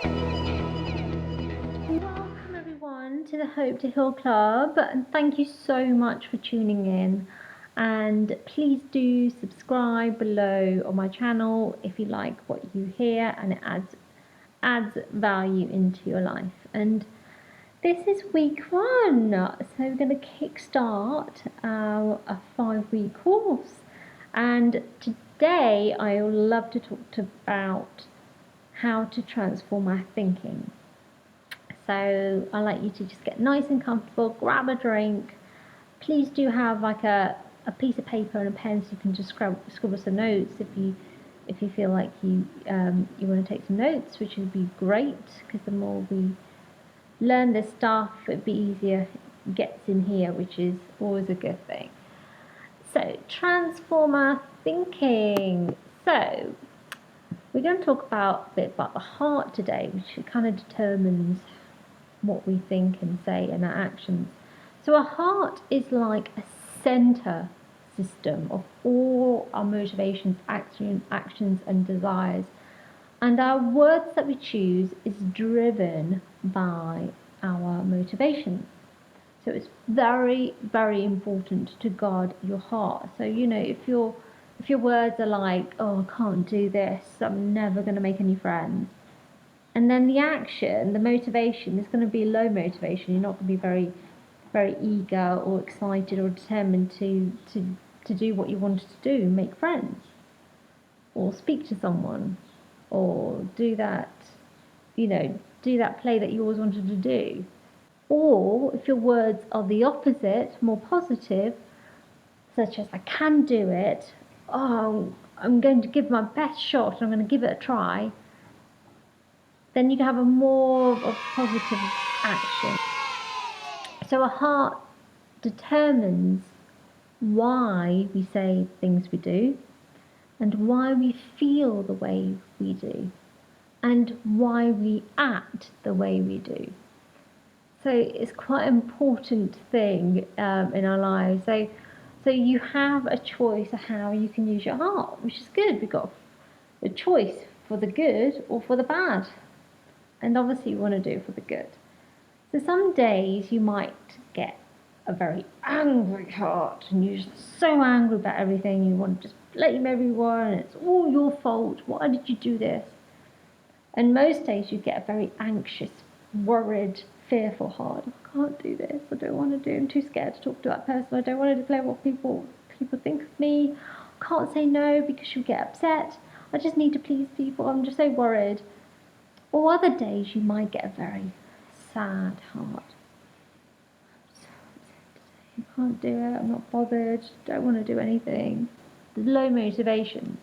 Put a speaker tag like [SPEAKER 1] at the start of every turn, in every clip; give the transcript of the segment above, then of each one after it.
[SPEAKER 1] Welcome everyone to the Hope to Heal Club, and thank you so much for tuning in. And please do subscribe below on my channel if you like what you hear and it adds value into your life. And this is week 1, so we're going to kickstart a 5-week course. And today I would love to talk about how to transform our thinking. So I'd like you to just get nice and comfortable, grab a drink. Please do have like a piece of paper and a pen so you can just scribble some notes if you feel like you want to take some notes, which would be great, because the more we learn this stuff, it'd be easier, it gets in here, which is always a good thing. So transform our thinking. So we're going to talk a bit about the heart today, which kind of determines what we think and say and our actions. So our heart is like a center system of all our motivations, actions and desires. And our words that we choose is driven by our motivations. So it's very, very important to guard your heart. So, if your words are like, oh, I can't do this, I'm never going to make any friends. And then the action, the motivation is going to be low motivation. You're not going to be very, very eager or excited or determined to do what you wanted to do, make friends, or speak to someone, or do that play that you always wanted to do. Or if your words are the opposite, more positive, such as I can do it, oh, I'm going to give my best shot, I'm going to give it a try, then you can have a more of a positive action. So a heart determines why we say things we do, and why we feel the way we do, and why we act the way we do. So it's quite an important thing in our lives. So you have a choice of how you can use your heart, which is good. We've got a choice for the good or for the bad. And obviously you want to do it for the good. So some days you might get a very angry heart and you're just so angry about everything, you want to just blame everyone, it's all your fault, why did you do this? And most days you get a very anxious, worried, fearful heart. I can't do this, I don't want to do it, I'm too scared to talk to that person, I don't want to declare what people think of me, I can't say no because you'll get upset, I just need to please people, I'm just so worried. Or other days you might get a very sad heart. I'm so upset today, I can't do it, I'm not bothered, don't want to do anything. There's low motivations.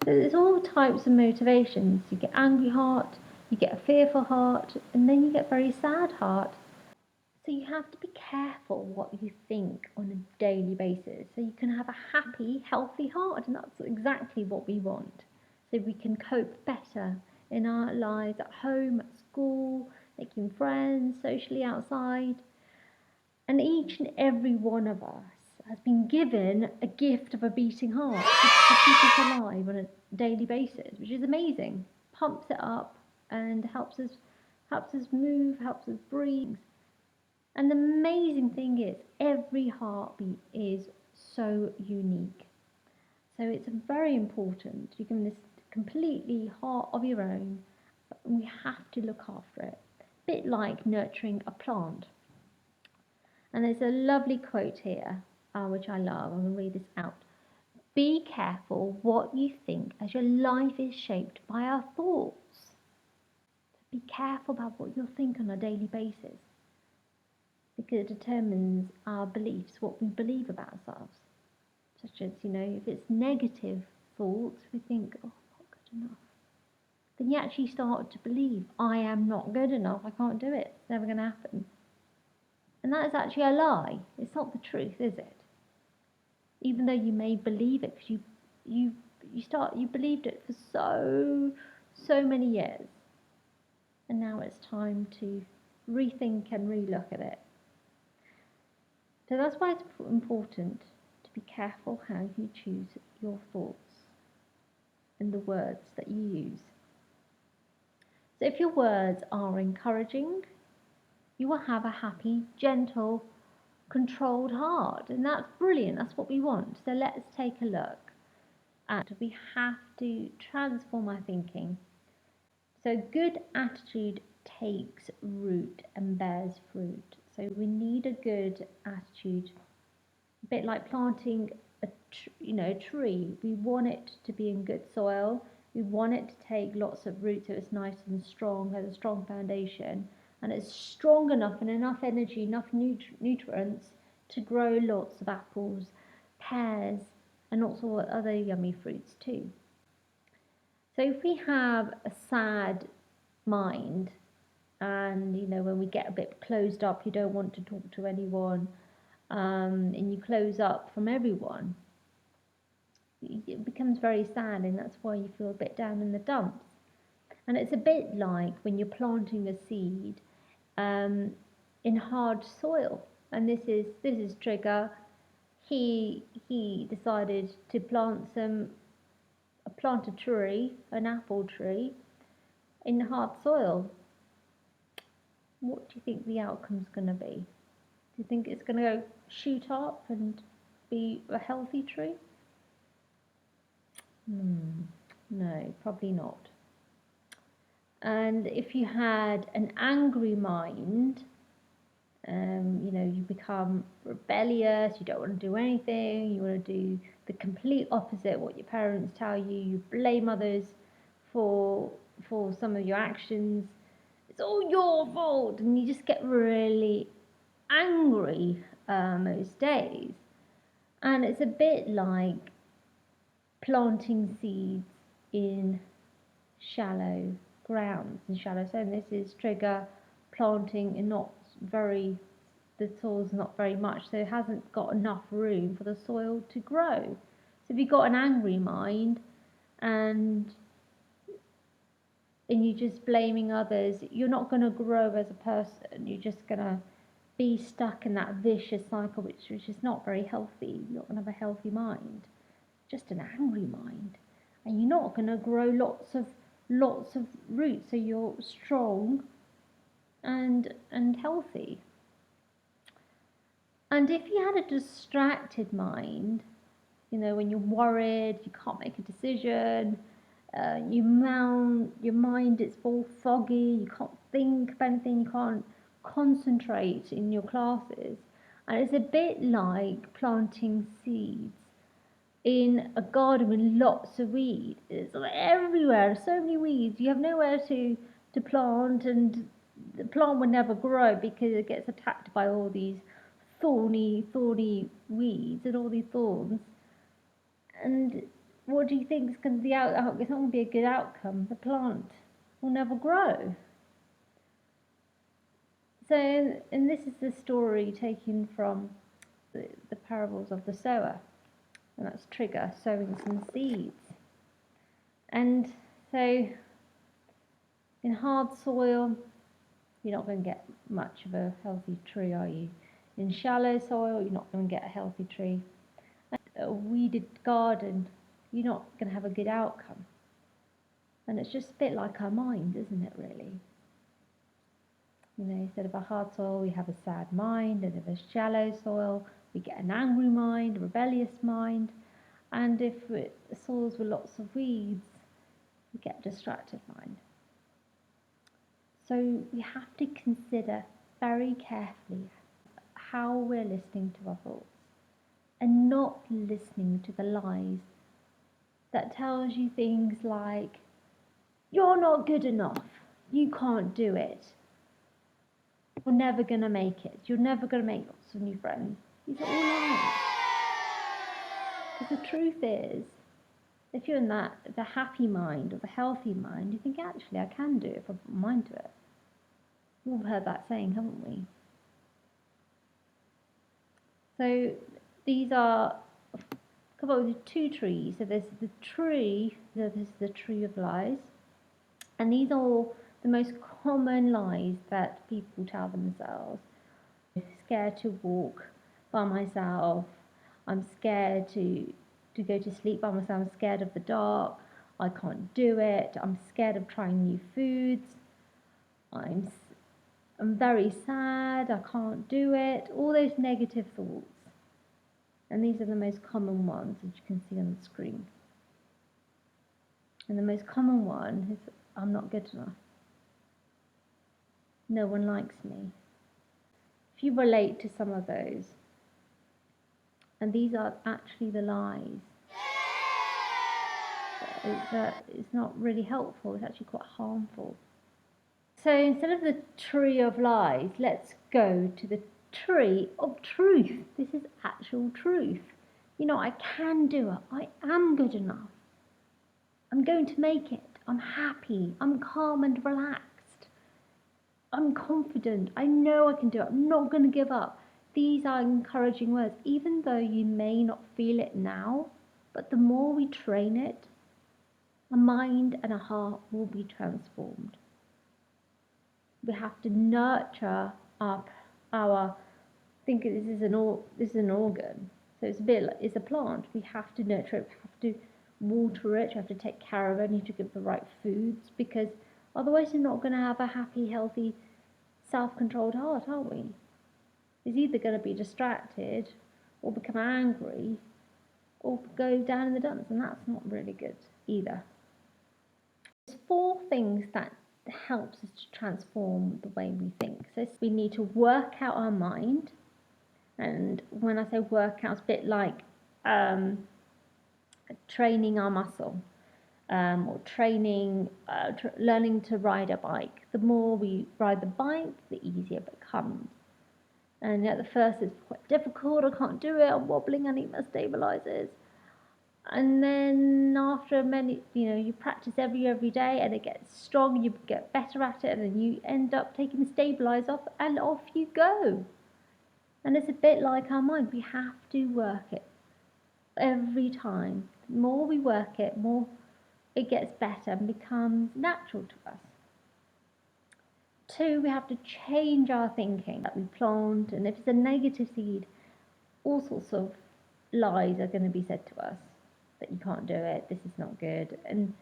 [SPEAKER 1] So there's all types of motivations. You get angry heart, you get a fearful heart, and then you get very sad heart. So you have to be careful what you think on a daily basis, so you can have a happy, healthy heart, and that's exactly what we want. So we can cope better in our lives at home, at school, making friends, socially outside. And each and every one of us has been given a gift of a beating heart to keep us alive on a daily basis, which is amazing. Pumps it up and helps us move, helps us breathe. And the amazing thing is, every heartbeat is so unique. So it's very important. You're given this completely heart of your own, but we have to look after it. A bit like nurturing a plant. And there's a lovely quote here, which I love. I'm going to read this out. Be careful what you think, as your life is shaped by our thoughts. Be careful about what you think on a daily basis, because it determines our beliefs, what we believe about ourselves. Such as, if it's negative thoughts, we think, oh, I'm not good enough. Then you actually start to believe, I am not good enough, I can't do it, it's never going to happen. And that is actually a lie. It's not the truth, is it? Even though you may believe it, because you believed it for so many years. And now it's time to rethink and relook at it. So that's why it's important to be careful how you choose your thoughts and the words that you use. So if your words are encouraging, you will have a happy, gentle, controlled heart. And that's brilliant. That's what we want. So let's take a look. And we have to transform our thinking. So good attitude takes root and bears fruit. So we need a good attitude, a bit like planting a tree. We want it to be in good soil. We want it to take lots of root so it's nice and strong, has a strong foundation, and it's strong enough and enough energy, enough nutrients to grow lots of apples, pears, and also other yummy fruits too. So if we have a sad mind, and when we get a bit closed up, you don't want to talk to anyone, and you close up from everyone, it becomes very sad, and that's why you feel a bit down in the dumps. And it's a bit like when you're planting a seed in hard soil. And this is Trigger. He decided to plant a tree, an apple tree, in hard soil. What do you think the outcome's going to be? Do you think it's going to go shoot up and be a healthy tree? No, probably not. And if you had an angry mind, you become rebellious, you don't want to do anything, you want to do the complete opposite what your parents tell you, you blame others for some of your actions, it's all your fault, and you just get really angry most days. And it's a bit like planting seeds in shallow grounds and shallow soil. And this is Trigger planting in the soil's not very much, so it hasn't got enough room for the soil to grow. So if you've got an angry mind and you're just blaming others, you're not going to grow as a person. You're just going to be stuck in that vicious cycle, which is not very healthy. You're not going to have a healthy mind, just an angry mind, and you're not going to grow lots of roots, so you're strong and healthy. And if you had a distracted mind, when you're worried, you can't make a decision, your mind is all foggy, you can't think of anything, you can't concentrate in your classes. And it's a bit like planting seeds in a garden with lots of weeds. It's everywhere, so many weeds, you have nowhere to plant, and the plant will never grow because it gets attacked by all these thorny weeds and all these thorns. And what do you think is going to be it's not going to be a good outcome. The plant will never grow. So, and this is the story taken from the parables of the sower, and that's Trigger sowing some seeds. And so, in hard soil, you're not going to get much of a healthy tree, are you? In shallow soil, you're not going to get a healthy tree. A weeded garden, you're not going to have a good outcome. And it's just a bit like our mind, isn't it, really? Instead of a hard soil, we have a sad mind, and if a shallow soil, we get an angry mind, a rebellious mind, and if soils with lots of weeds, we get a distracted mind. So we have to consider very carefully how we're listening to our thoughts, and not listening to the lies that tells you things like, you're not good enough, you can't do it, you're never going to make it, you're never going to make lots of new friends. These are all lies. Because the truth is, if you're in the happy mind or the healthy mind, you think, actually, I can do it if I put my mind to it. We've all heard that saying, haven't we? So these are two trees. So there's the tree, this is the tree of lies. And these are all the most common lies that people tell themselves. I'm scared to walk by myself. I'm scared to go to sleep by myself. I'm scared of the dark. I can't do it. I'm scared of trying new foods. I'm very sad, I can't do it, all those negative thoughts. And these are the most common ones, as you can see on the screen. And the most common one is, I'm not good enough. No one likes me. If you relate to some of those, and these are actually the lies, it's not really helpful, it's actually quite harmful. So instead of the tree of lies, let's go to the tree of truth. This is actual truth. You know, I can do it. I am good enough. I'm going to make it. I'm happy. I'm calm and relaxed. I'm confident. I know I can do it. I'm not going to give up. These are encouraging words, even though you may not feel it now, but the more we train it, our mind and our heart will be transformed. We have to nurture our think this is an organ, so it's a bit like, it's a plant. We have to nurture it, we have to water it, we have to take care of it, we need to give the right foods, because otherwise you're not going to have a happy, healthy, self-controlled heart, are we? It's either going to be distracted or become angry or go down in the dumps, and that's not really good either. There's 4 things that helps us to transform the way we think. So we need to work out our mind, and when I say work out, it's a bit like training our muscle, or training, learning to ride a bike. The more we ride the bike, the easier it becomes. And at the first it's quite difficult, I can't do it, I'm wobbling, I need my stabilizers. And then after many, you practice every day, and it gets strong, you get better at it, and then you end up taking the stabilizer off, and off you go. And it's a bit like our mind. We have to work it every time. The more we work it, more it gets better and becomes natural to us. 2, we have to change our thinking that we plant, and if it's a negative seed, all sorts of lies are going to be said to us. That you can't do it, this is not good, and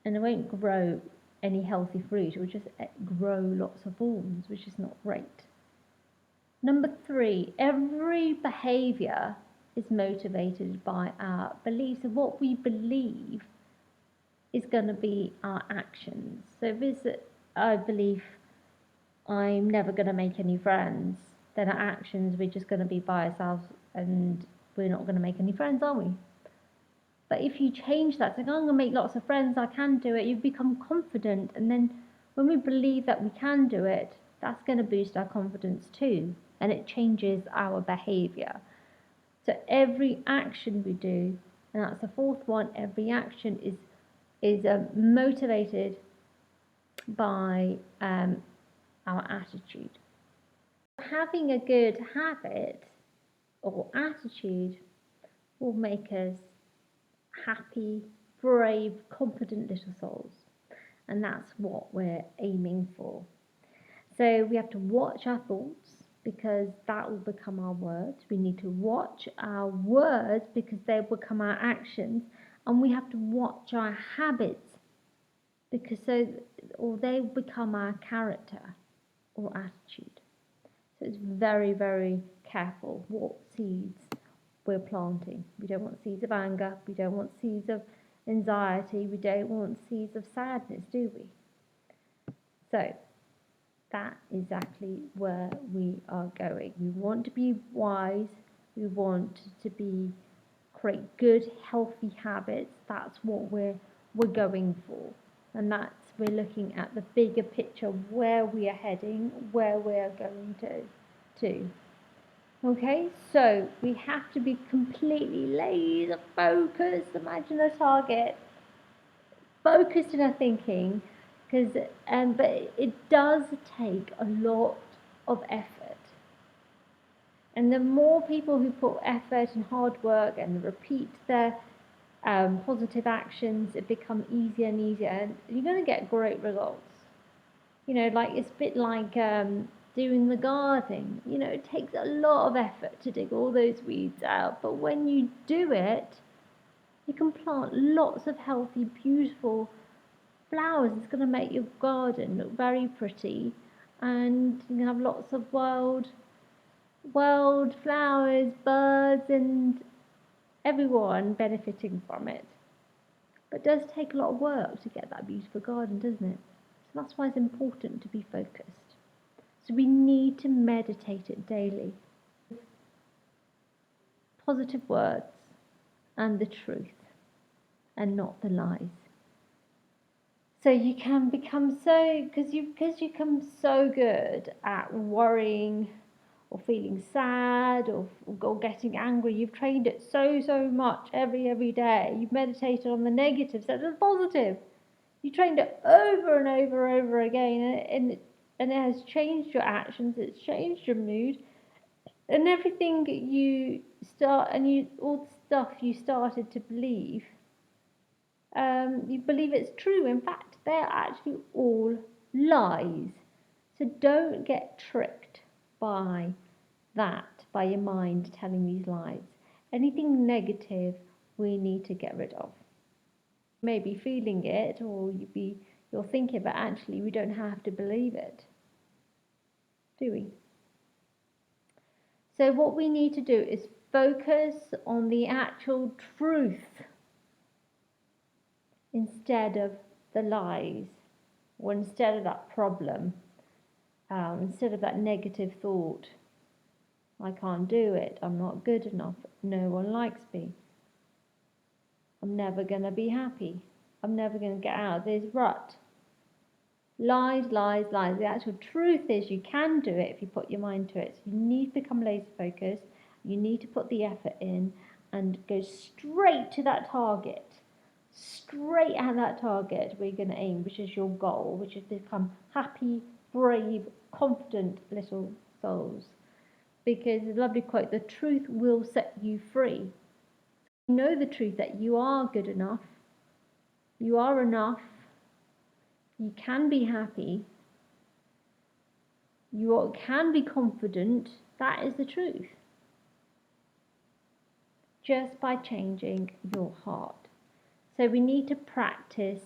[SPEAKER 1] it won't grow any healthy fruit. It will just grow lots of thorns, which is not great. Number 3, every behaviour is motivated by our beliefs, and what we believe is going to be our actions. So if it's I believe I'm never going to make any friends, then our actions, we're just going to be by ourselves and we're not going to make any friends, are we? But if you change that, saying, I'm going to make lots of friends, I can do it, you become confident. And then when we believe that we can do it, that's going to boost our confidence too. And it changes our behaviour. So every action we do, and that's the 4th one, every action is motivated by our attitude. Having a good habit or attitude will make us happy, brave, confident little souls. And that's what we're aiming for. So we have to watch our thoughts, because that will become our words. We need to watch our words, because they become our actions. And we have to watch our habits, because they become our character or attitude. So it's very, very careful what seeds we're planting. We don't want seeds of anger, we don't want seeds of anxiety, we don't want seeds of sadness, do we? So that's exactly where we are going. We want to be wise, we want to create good, healthy habits. That's what we're going for. And we're looking at the bigger picture of where we are heading, where we are going to. Okay, so we have to be completely laser focused. Imagine a target, focused in our thinking, but it does take a lot of effort. And the more people who put effort and hard work and repeat their positive actions, it becomes easier and easier, and you're going to get great results. It's a bit like doing the gardening. It takes a lot of effort to dig all those weeds out, but when you do it, you can plant lots of healthy, beautiful flowers. It's going to make your garden look very pretty, and you can have lots of wild flowers, birds, and everyone benefiting from it. But it does take a lot of work to get that beautiful garden, doesn't it? So that's why it's important to be focused. So we need to meditate it daily. Positive words and the truth, and not the lies. So you can become so, because you become so good at worrying or feeling sad or getting angry. You've trained it so much every day. You've meditated on the negative instead of the positive. You trained it over and over again, and it has changed your actions. It's changed your mood, and everything you start and you all the stuff you started to believe. You believe it's true. In fact, they're actually all lies. So don't get tricked by that, by your mind telling these lies. Anything negative we need to get rid of. You may be feeling it, or you're thinking, but actually we don't have to believe it, do we? So what we need to do is focus on the actual truth instead of the lies, or instead of that problem, instead of that negative thought. I can't do it, I'm not good enough, no one likes me, I'm never going to be happy, I'm never going to get out of this rut. Lies. The actual truth is you can do it if you put your mind to it. So you need to become laser focused, you need to put the effort in and go straight to that target. Straight at that target where you're going to aim, which is your goal, which is to become happy, brave, confident little souls. Because the lovely quote, the truth will set you free. You know the truth that you are good enough, you are enough, you can be happy, you can be confident. That is the truth. Just by changing your heart. So we need to practice.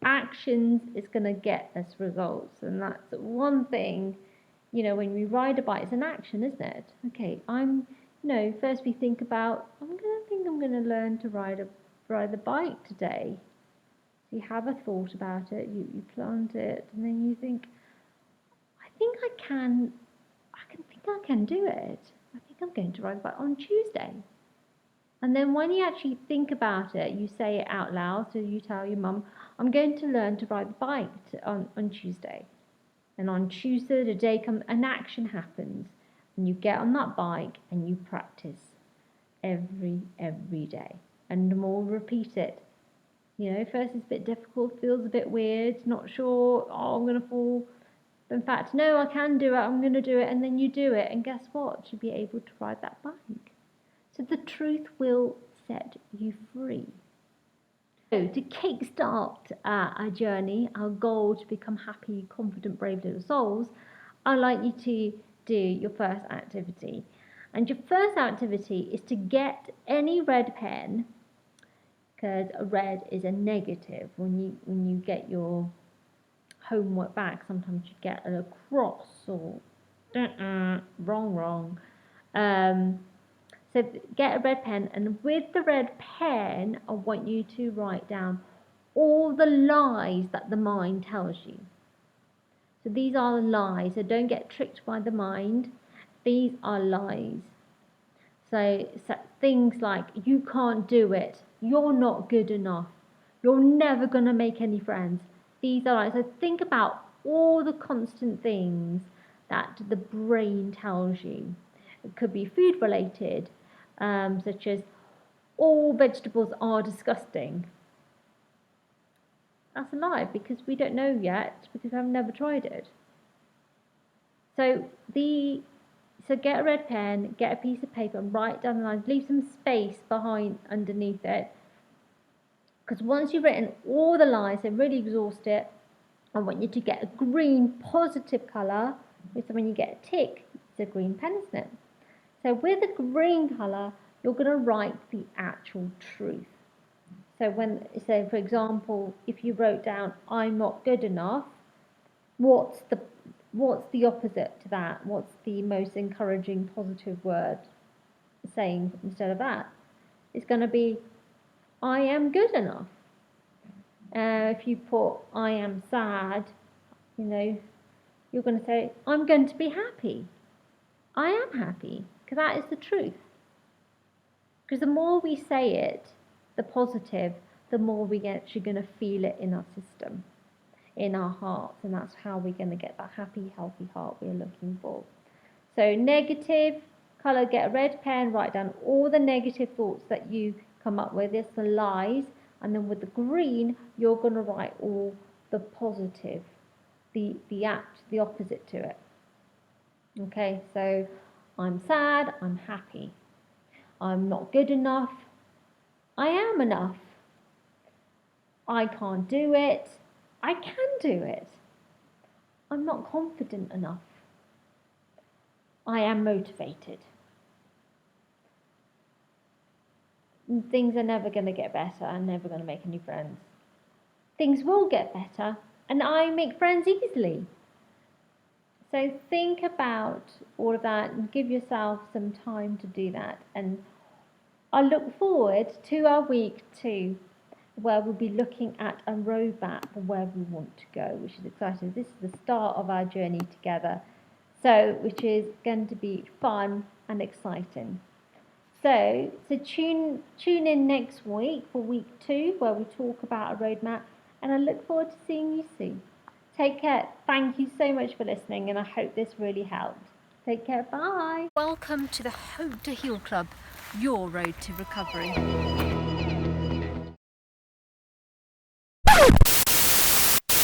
[SPEAKER 1] Actions is going to get us results, and that's one thing. When we ride a bike, it's an action, isn't it? Okay, first we think about, I'm going to learn to ride the bike today. So you have a thought about it, you plant it, and then you think, I think I can do it. I think I'm going to ride the bike on Tuesday. And then when you actually think about it, you say it out loud. So you tell your mum, I'm going to learn to ride the bike on Tuesday. And on Tuesday, the day comes, an action happens. And you get on that bike and you practice every day. And the more repeat it. First it's a bit difficult, feels a bit weird, not sure, I'm going to fall. But in fact, no, I can do it, I'm going to do it. And then you do it. And guess what? You'll be able to ride that bike. So the truth will set you free. So to kickstart our journey, our goal to become happy, confident, brave little souls, I'd like you to do your first activity. And your first activity is to get any red pen, because a red is a negative. When you get your homework back, sometimes you get a cross or wrong. So get a red pen, and with the red pen, I want you to write down all the lies that the mind tells you. So these are the lies. So don't get tricked by the mind. These are lies. So things like, you can't do it, you're not good enough, you're never going to make any friends. These are lies. So think about all the constant things that the brain tells you. It could be food related, such as all vegetables are disgusting. That's a lie, because we don't know yet, because I've never tried it. So get a red pen, get a piece of paper, and write down the lines. Leave some space underneath it, because once you've written all the lies and really exhaust it, I want you to get a green positive colour. So when you get a tick, it's a green pen, isn't it? So with a green colour, you're going to write the actual truth. So for example, if you wrote down, I'm not good enough, what's the opposite to that? What's the most encouraging positive word saying instead of that? It's going to be, I am good enough. If you put, I am sad, you're going to say, I'm going to be happy. I am happy, because that is the truth. Because the more we say it, the positive, the more we're actually going to feel it in our system, in our hearts, and that's how we're going to get that happy, healthy heart we're looking for. So negative colour, get a red pen, write down all the negative thoughts that you come up with, it's the lies, and then with the green, you're going to write all the positive, the opposite to it. Okay, so I'm sad, I'm happy. I'm not good enough, I am enough. I can't do it, I can do it. I'm not confident enough, I am motivated. Things are never going to get better. I'm never going to make any friends. Things will get better, and I make friends easily. So think about all of that and give yourself some time to do that. And I look forward to our week 2, where we'll be looking at a roadmap for where we want to go, which is exciting. This is the start of our journey together, which is going to be fun and exciting. So tune in next week for week 2, where we talk about a roadmap, and I look forward to seeing you soon. Take care. Thank you so much for listening, and I hope this really helped. Take care. Bye. Welcome to the Hope to Heal Club, your road to recovery.